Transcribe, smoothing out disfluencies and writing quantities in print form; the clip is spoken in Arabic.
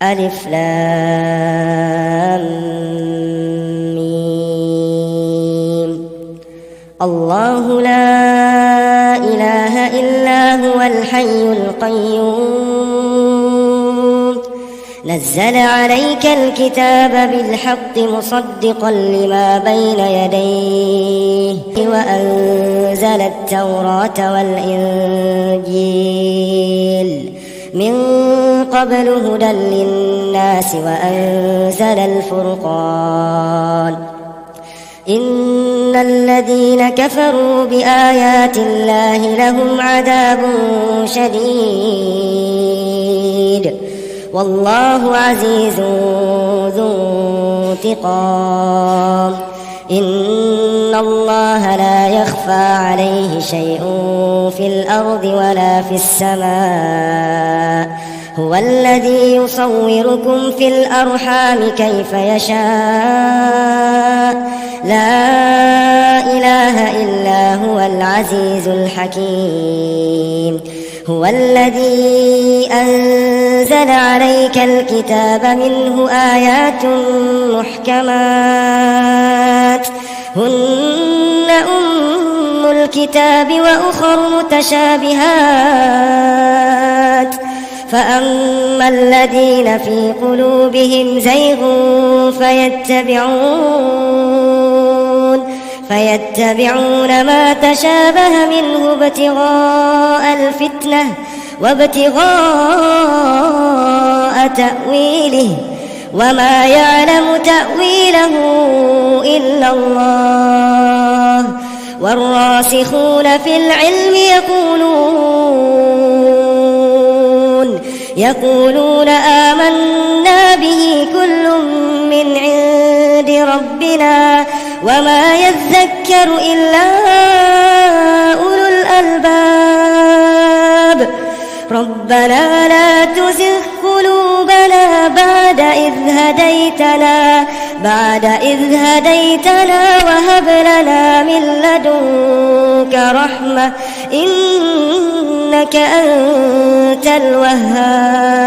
ألف لام ميم. الله لا إله إلا هو الحي القيوم نزل عليك الكتاب بالحق مصدقا لما بين يديه وأنزل التوراة والإنجيل من قبل هدى للناس وأنزل الفرقان إن الذين كفروا بآيات الله لهم عذاب شديد والله عزيز ذو انتقام إن الله لا يخفى عليه شيء في الأرض ولا في السماء هو الذي يصوركم في الأرحام كيف يشاء لا إله إلا هو العزيز الحكيم هو الذي أنزل عليك الكتاب منه آيات محكمات هن أم الكتاب وأخر متشابهات فأما الذين في قلوبهم زيغ فيتبعون ما تشابه منه ابتغاء الفتنة وابتغاء تأويله وما يعلم تأويله إلا الله والراسخون في العلم يقولون آمنا به كل من عند ربنا وما يذكر إلا أولو الألباب ربنا لا تزغ قلوبنا بعد إذ هديتنا وهب لنا من لدنك رحمة إنك أنت الوهاب.